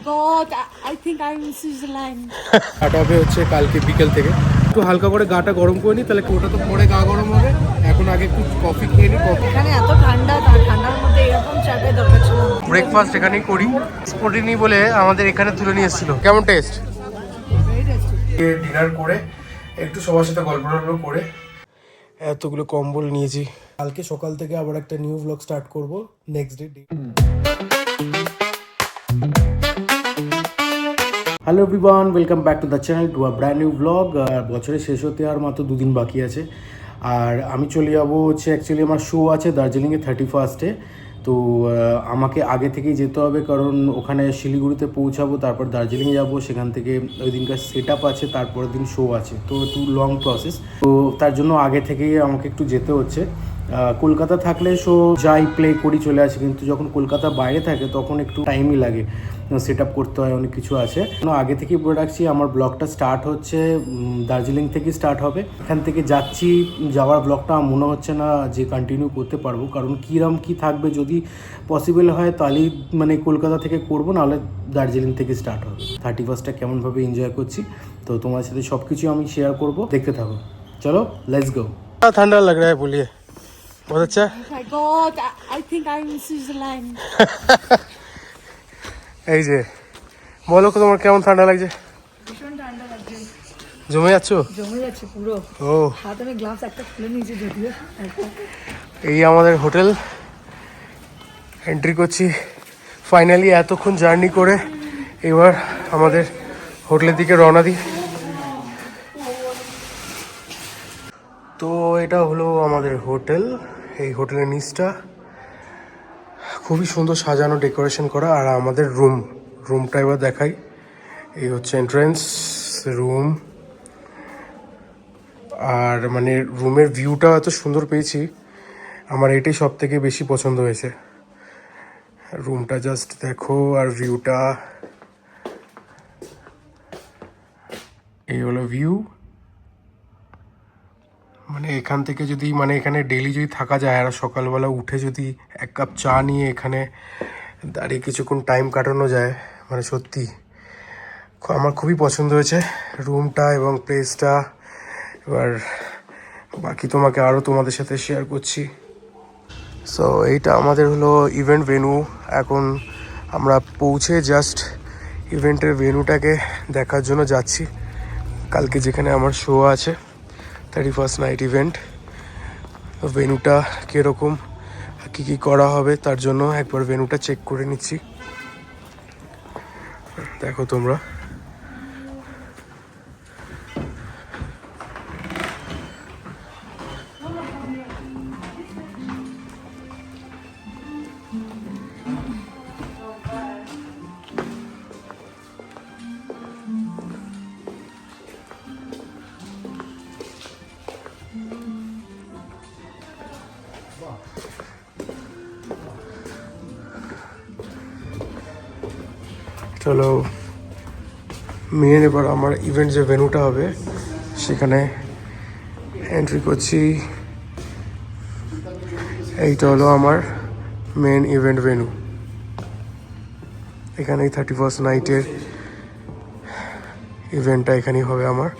God, I think I'm in Switzerland. হাঁটা হবে হচ্ছে কালকে বিকেল থেকে। একটু হালকা করে গাটা গরম করে নিই, তাহলে ওটা তো পরে গা গরম হবে। এখন আগে একটু কফি খেয়ে নিই। কফি এখানে এত ঠান্ডা, ঠান্ডার মধ্যে এরকম চাটাই দরকার ছিল না। ব্রেকফাস্ট এখানেই করি। স্পোর্টিনি বলে আমাদের এখানে তুলে নিয়ে এসেছিল। কেমন টেস্ট? ডিনার করে একটু সবার সাথে গল্প করে এতগুলো কম্বল নিয়েছি। কালকে সকাল থেকে আবার একটা নিউ ব্লগ স্টার্ট করব next day. Hello everyone, welcome back to the channel to a brand new blog. বছরের শেষ হতে আর মাত্র 2 দিন বাকি আছে। আর আমি চলে যাবো হচ্ছে, অ্যাকচুয়ালি আমার শো আছে দার্জিলিংয়ে 31 তো আমাকে আগে থেকেই যেতে হবে, কারণ ওখানে শিলিগুড়িতে পৌঁছাবো, তারপর দার্জিলিং যাব, সেখান থেকে ওই দিনকার সেট আপ আছে, তারপরের দিন শো আছে, তো একটু লং প্রসেস। তো তার জন্য আগে থেকেই আমাকে একটু যেতে হচ্ছে। কলকাতা থাকলে শো যাই প্লে করি চলে আসে, কিন্তু যখন কলকাতা বাইরে থাকে তখন একটু টাইমই লাগে, সেট আপ করতে হয়, অনেক কিছু আছে। আগে থেকেই বলে রাখছি, আমার ব্লগটা স্টার্ট হচ্ছে দার্জিলিং থেকে স্টার্ট হবে। এখান থেকে যাচ্ছি, যাওয়ার ব্লগটা মনে হচ্ছে না যে কন্টিনিউ করতে পারবো, কারণ কীরকম কী থাকবে, যদি পসিবল হয় তাহলেই মানে কলকাতা থেকে করবো, নাহলে দার্জিলিং থেকে স্টার্ট হবে। 31টা কেমনভাবে এনজয় করছি, তো তোমার সাথে সব কিছু আমি শেয়ার করবো, দেখতে থাকো। চলো, লেটস গো। ঠান্ডা লাগ রা হ্যায় বলিয়ে, বহুত আচ্ছা। Oh my God, I think I'm in Switzerland. এই যে বলো, তোমার কেমন ঠান্ডা লাগছে? ভীষণ ঠান্ডা লাগছে, জমে যাচ্ছ? জমে যাচ্ছে পুরো। ও, হাতে আমি গ্লাভস একটা খুলে নিয়েছি যদিও। এই আমাদের হোটেল, এন্ট্রি করছি ফাইনালি। এতক্ষণ জার্নি করে এবার আমাদের হোটেলের দিকে রওনা দিই। তো এটা হলো আমাদের হোটেল। এই হোটেলের নিচটা খুবই সুন্দর সাজানো, ডেকোরেশন করা। আর আমাদের রুমটা এবার দেখাই। এই হচ্ছে এন্ট্রেন্স রুম। আর মানে রুমের ভিউটা এত সুন্দর পেয়েছি, আমার এটাই সব থেকে বেশি পছন্দ হয়েছে। রুমটা জাস্ট দেখো, আর ভিউটা, এই হলো ভিউ। মানে এখান থেকে যদি, মানে এখানে ডেইলি যদি থাকা যায়, আর সকালবেলা উঠে যদি এক কাপ চা নিয়ে এখানে দাঁড়িয়ে কিছুক্ষণ টাইম কাটানো যায়, মানে সত্যি আমার খুবই পছন্দ হয়েছে রুমটা এবং প্লেসটা। এবার বাকি তোমাকে আরও তোমাদের সাথে শেয়ার করছি। সো এইটা আমাদের হলো ইভেন্ট ভেন্যু। এখন আমরা পৌঁছে জাস্ট ইভেন্টের ভেন্যুটাকে দেখার জন্য যাচ্ছি। কালকে যেখানে আমার শো আছে, 31st নাইট ইভেন্ট, ভেন্যুটা কীরকম, কী কী করা হবে তার জন্য একবার ভেন্যুটা চেক করে নিচ্ছি। দেখো তোমরা, চলো মেন এবার আমার ইভেন্ট যে ভেন্যুটা হবে সেখানে এন্ট্রি করছি। এইটা হলো আমার মেন ইভেন্ট ভেন্যু। এখানেই 31st নাইটের ইভেন্টটা এখানেই হবে আমার।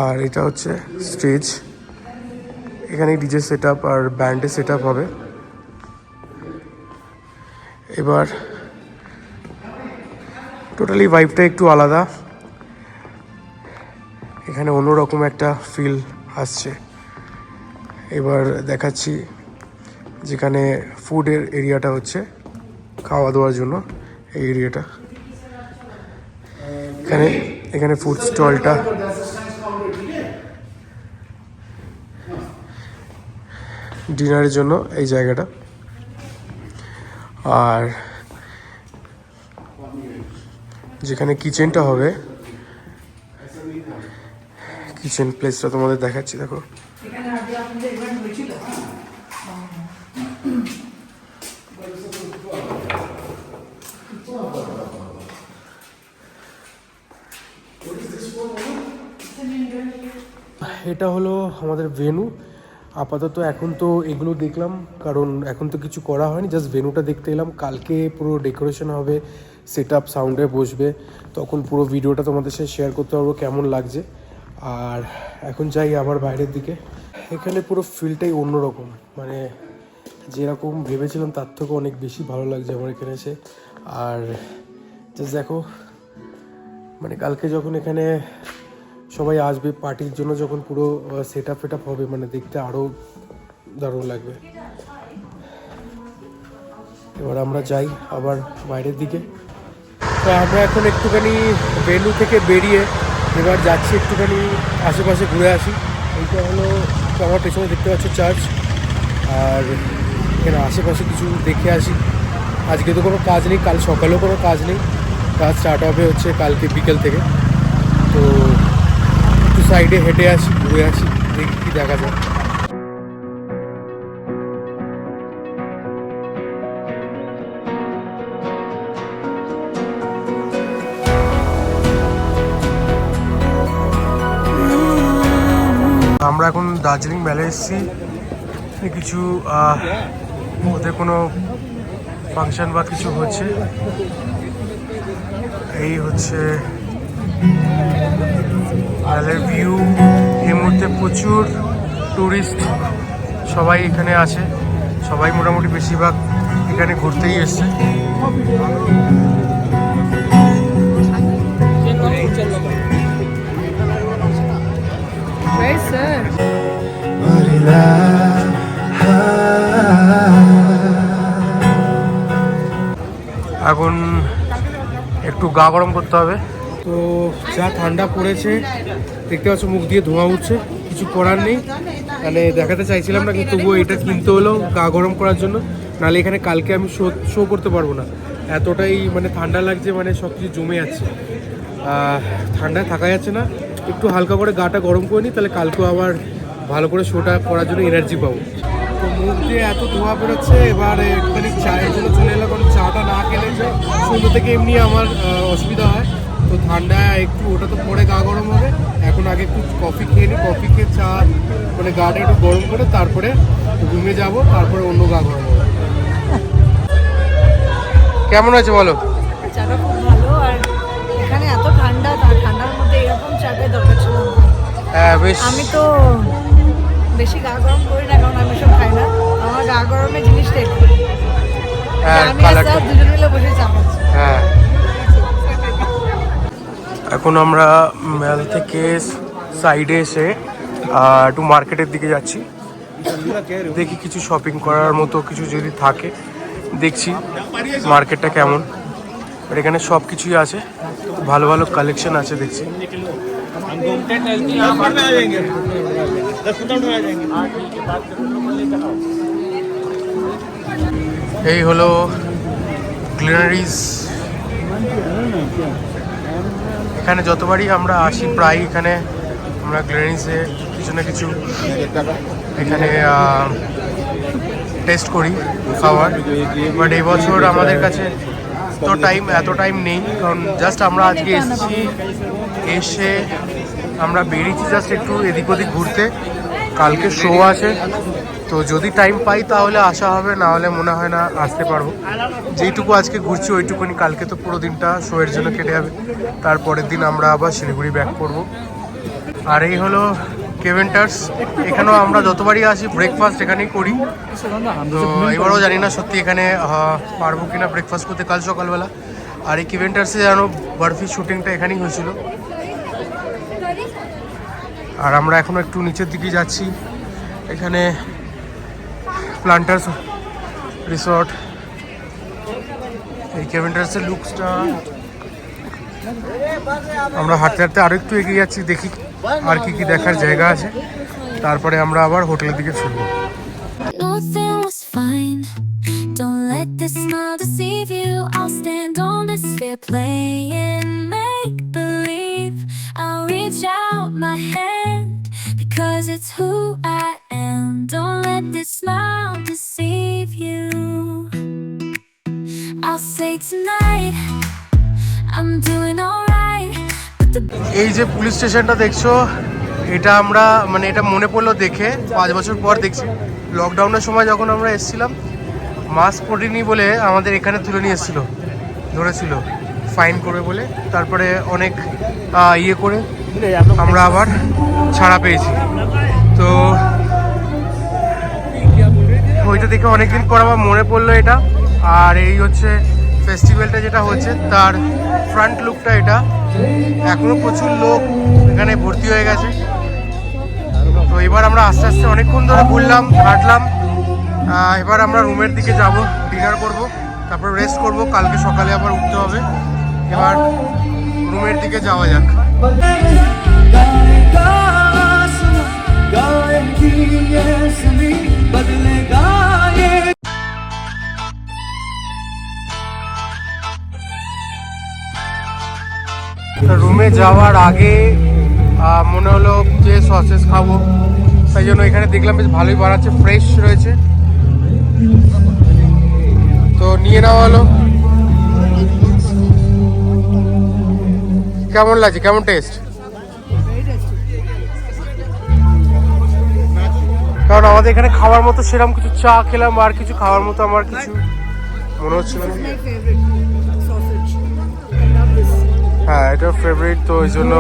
আর এটা হচ্ছে স্টেজ, এখানে ডিজে সেট আপ আর ব্যান্ডের সেট আপ হবে। এবার টোটালি ভাইবটা একটু আলাদা, এখানে অন্যরকম একটা ফিল আসছে। এবার দেখাচ্ছি যেখানে ফুডের এরিয়াটা হচ্ছে, খাওয়া দাওয়ার জন্য এই এরিয়াটা। এখানে ফুড স্টলটা, ডিনারের জন্য এই জায়গাটা। আর যেখানে কিচেনটা হবে, কিচেন প্লেসটা তোমাদের দেখাচ্ছি। দেখো, এটা হলো আমাদের ভেন্যু। আপাতত এখন তো এগুলো দেখলাম, কারণ এখন তো কিছু করা হয়নি, জাস্ট ভেন্যুটা দেখতে এলাম। কালকে পুরো ডেকোরেশন হবে, সেট আপ, সাউন্ডে বসবে, তখন পুরো ভিডিওটা তোমাদের সাথে শেয়ার করতে পারবো কেমন লাগছে। আর এখন যাই আবার বাইরের দিকে। এখানে পুরো ফিলটাই অন্যরকম, মানে যেরকম ভেবেছিলাম তার থেকে অনেক বেশি ভালো লাগছে আমার এখানে এসে। আর জাস্ট দেখো, মানে কালকে যখন এখানে সবাই আসবে পার্টির জন্য, যখন পুরো সেট আপ হবে, মানে দেখতে আরও দারুণ লাগবে। এবার আমরা যাই আবার বাইরের দিকে। তো আমরা এখন একটুখানি ভেন্যু থেকে বেরিয়ে এবার যাচ্ছি একটুখানি আশেপাশে ঘুরে আসি। এইটা হলো আমার পেছনে দেখতে পাচ্ছ চার্চ, আর এখানে আশেপাশে কিছু দেখে আসি। আজকে তো কোনো কাজ নেই, কাল সকালেও কোনো কাজ নেই, কাজ স্টার্ট হবে হচ্ছে কালকে বিকেল থেকে। তো একটু সাইডে হেঁটে আসি, ঘুরে আসি, দেখি কী দেখা যায়। আমরা এখন দার্জিলিং মেলে এসেছি। কিছু ওদের কোনো ফাংশন বা কিছু হচ্ছে, এই হচ্ছে মেলের ভিউ। এই মুহূর্তে প্রচুর ট্যুরিস্ট সবাই এখানে আছে, সবাই মোটামুটি বেশিরভাগ এখানে ঘুরতেই এসছে। এখন একটু গা গরম করতে হবে। তো যা ঠান্ডা পড়েছে দেখতে পাচ্ছ, মুখ দিয়ে ধোঁয়া উঠছে, কিছু করার নেই। মানে দেখাতে চাইছিলাম না, কিন্তু তবুও এটা কিনতে হলো গা গরম করার জন্য, নাহলে এখানে কালকে আমি শো করতে পারবো না। এতটাই মানে ঠান্ডা লাগছে, মানে সব কিছু জমে যাচ্ছে, ঠান্ডায় থাকা যাচ্ছে না। একটু হালকা করে গাটা গরম করে নিই, তাহলে কালকেও আবার ভালো করে শোটা করার জন্য এনার্জি পাবো। তো মুখ দিয়ে এত ধোঁয়া বেরোচ্ছে, এবার একটুখানি চায়ের জন্য চলে এলাম, কারণ চাটা না খেলে সন্ধ্যা থেকে এমনি আমার অসুবিধা হয়। তো ঠান্ডা একটু, ওটা তো পরে গা গরম হবে, এখন আগে একটু কফি খেয়ে নিই। কফি খেয়ে চা মানে গাটা একটু গরম করে তারপরে রুমে যাব, তারপরে অন্য গা গরম হবে। কেমন আছে বলো? চাটা খুব ভালো, আর এখানে এত ঠান্ডা, ঠান্ডার মধ্যে এরকম চাটাই দরকার ছিল। হ্যাঁ বেশ। আমি তো বেশি গা গরম করি না, কারণ আমি সব খাই না। আমার গা গরমের জিনিসটা একটু, আমি আর স্যার দুজন মিলে বসে চা খাচ্ছি। হ্যাঁ, এখন আমরা মেল থেকে সাইডে এসে একটু মার্কেটের দিকে যাচ্ছি। দেখি কিছু শপিং করার মতো কিছু যদি থাকে, দেখছি মার্কেটটা কেমন। আর এখানে সব কিছুই আছে, ভালো ভালো কালেকশন আছে দেখছি। এই হলো গ্লিনারিজ। এখানে যতবারই আমরা আসি প্রায় এখানে আমরা গ্লিনারিজে কিছু না কিছু এখানে টেস্ট করি খাবার। বাট এই বছর আমাদের কাছে তো এত টাইম নেই, কারণ জাস্ট আমরা আজকে এসে আমরা বেরিয়েছি জাস্ট একটু এদিক ওদিক ঘুরতে। কালকে শো আছে, তো যদি টাইম পাই তাহলে আসা হবে, না হলে মনে হয় না আসতে পারবো। যেইটুকু আজকে ঘুরছি ওইটুকুনি, কালকে তো পুরো দিনটা শো এর জন্য কেটে যাবে। তারপরের দিন আমরা আবার শিলিগুড়ি ব্যাক করব। আর এই হলো কেভেন্টার্স। এখানেও আমরা যতবারই আসি ব্রেকফাস্ট এখানেই করি। তো এবারও জানি না সত্যি এখানে পারবো কিনা ব্রেকফাস্ট করতে কাল সকালবেলা। আর এই কেভেন্টার্সে যেন বার্ফি শুটিংটা এখানেই হয়েছিল। আর আমরা এখনো একটু নিচের দিকে যাচ্ছি, এখানে প্লান্টার্স রিসর্ট। এই কেভেন্টার্সের লুকসটা, আমরা হাঁটতে হাঁটতে আরো একটু এগিয়ে যাচ্ছি, দেখি আর কি কি দেখার জায়গা আছে, তারপরে আমরা আবার হোটেলের দিকে ফিরবো। Don't let this smile deceive you. I'll stand on this fear, playing make believe. I'll reach out my hand because it's who I am. Don't let this smile deceive you. I'll say tonight I'm doing alright. এই যে police স্টেশনটা দেখছো, এটা আমরা মানে এটা মনে পড়লো দেখে 5 বছর পর দেখছি। লকডাউনের সময় যখন আমরা এসেছিলাম মাস্ক পরিনি বলে আমাদের এখানে তুলে নিয়ে এসেছিলো, ধরেছিল ফাইন করবে বলে। তারপরে অনেক ইয়ে করে আমরা আবার ছাড়া পেয়েছি। তো ওইটা দেখে অনেকদিন পর আমার মনে পড়লো এটা। আর এই হচ্ছে ফেস্টিভ্যালটা যেটা হচ্ছে তার ফ্রন্ট লুকটা এটা। এখনো প্রচুর লোক এখানে ভর্তি হয়ে গেছে। তো এবার আমরা আস্তে আস্তে অনেকক্ষণ ধরে ঘুরলাম, হাঁটলাম। এবার আমরা রুমের দিকে যাব, ডিনার করব, তারপর রেস্ট করব, কালকে সকালে আবার উঠতে হবে। এবার রুমের দিকে যাওয়া যাক। রুমে যাওয়ার আগে মনে হলো যে সসেস খাবো, তাই জন্য এখানে দেখলাম বেশ ভালোই বানাচ্ছে, ফ্রেশ রয়েছে, তো নিয়ে নেওয়া হলো। কেমন লাগছে, কেমন টেস্ট? কারণ আমাদের এখানে খাওয়ার মতো সেরকম কিছু, চা খেলাম আর কিছু খাওয়ার মতো আমার কিছু মনে হচ্ছিল না। হ্যাঁ, এটা ফেভারিট, তো ওই জন্য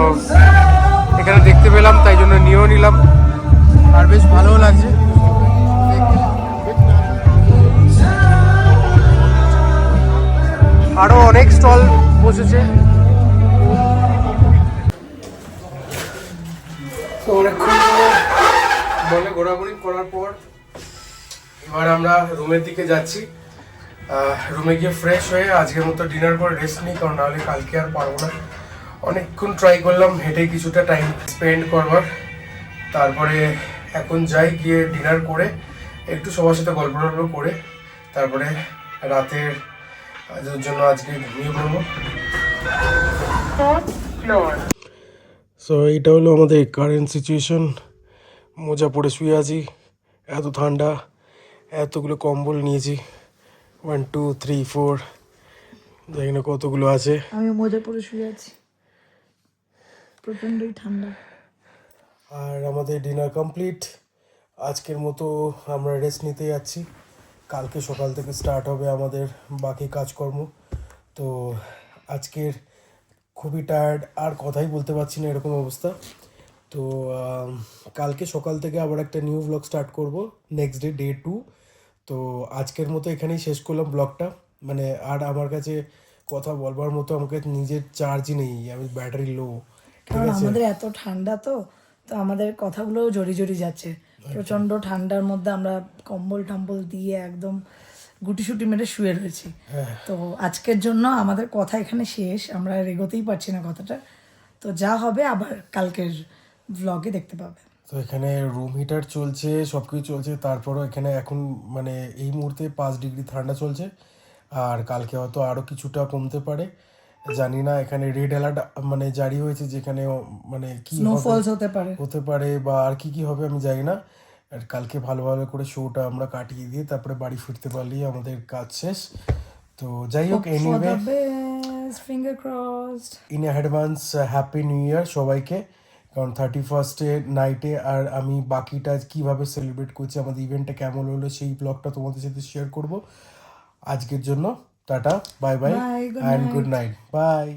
এখানে দেখতে পেলাম, তাই জন্য নিয়েও নিলাম। আর বেশ ভালোও লাগছে। আরো অনেক স্টল বসেছে। তো অনেকক্ষণ বলে ঘোরাঘুরি করার পর এবার আমরা রুমের দিকে যাচ্ছি। রুমে গিয়ে ফ্রেশ হয়ে আজকের মতো ডিনার করে রেস্ট নিই, কারণ নাহলে কালকে আর পারবো না। অনেকক্ষণ ট্রাই করলাম হেঁটে কিছুটা টাইম স্পেন্ড করবার। তারপরে এখন যাই, গিয়ে ডিনার করে একটু সবার সাথে গল্প টল্প করে তারপরে রাতের জন্য আজকে ঘুমিয়ে পড়বো। সো এইটা হলো আমাদের কারেন্ট সিচুয়েশন। মোজা পরে শুয়ে আছি, এত ঠান্ডা, এতগুলো কম্বল নিয়েছি, 1 2 3 4 জানি না কতগুলো আছে। আমি মোজা পরে শুয়ে আছি, প্রচন্ডই ঠান্ডা। আর আমাদের ডিনার কমপ্লিট। আজকের মতো আমরা রেস্ট নিতে যাচ্ছি, কালকে সকাল থেকে স্টার্ট হবে আমাদের বাকি কাজকর্ম। তো আজকের খুবই টায়ার্ড, আর কথাই বলতে পারছি না, এরকম অবস্থা। তো কালকে সকাল থেকে আবার একটা নিউ ব্লগ স্টার্ট করব, নেক্সট ডে 2। তো আজকের মতো এখানেই শেষ করলাম ব্লগটা। মানে আর আমার কাছে কথা বলবার মতো আমাকে নিজের চার্জই নেই, আমি ব্যাটারি লো। কারণ আমাদের এত ঠান্ডা, তো আমাদের কথাগুলো জড়ি জড়ি যাচ্ছে। প্রচন্ড ঠান্ডার মধ্যে আমরা কম্বল টম্বল দিয়ে একদম গুটিসুটি মেরে শুয়ে রয়েছি। তো আজকের জন্য আমাদের কথা এখানে শেষ, আমরা আর এগোতেই পারছি না কথাটা। তো যা হবে আবার কালকের ব্লগে দেখতে পাবে। তো এখানে রুম হিটার চলছে, সব কিছু চলছে, তারপরও এখানে এখন মানে এই মুহূর্তে 5 ডিগ্রি ঠান্ডা চলছে। আর কালকে হয়তো আরও কিছুটা কমতে পারে, জানি না। এখানে রেড অ্যালার্ট মানে জারি হয়েছে, যেখানে মানে কি স্নোফলস হতে পারে বা আর কি কি হবে আমি জানি না। আর কালকে ভালোভাবে করে শোটা আমরা কাটিয়ে দিয়ে তারপরে বাড়ি ফিরতে পারলেই আমাদের কাজ শেষ। তো যাই হোক, anyway finger crossed, in advance happy new year সবাইকে। কারণ 31st নাইটে আর আমি বাকিটা কিভাবে সেলিব্রেট করছি, আমাদের ইভেন্টটা কেমন হলো, সেই ব্লগটা তোমাদের সাথে শেয়ার করব। আজকের জন্য tata, bye bye and good night, by.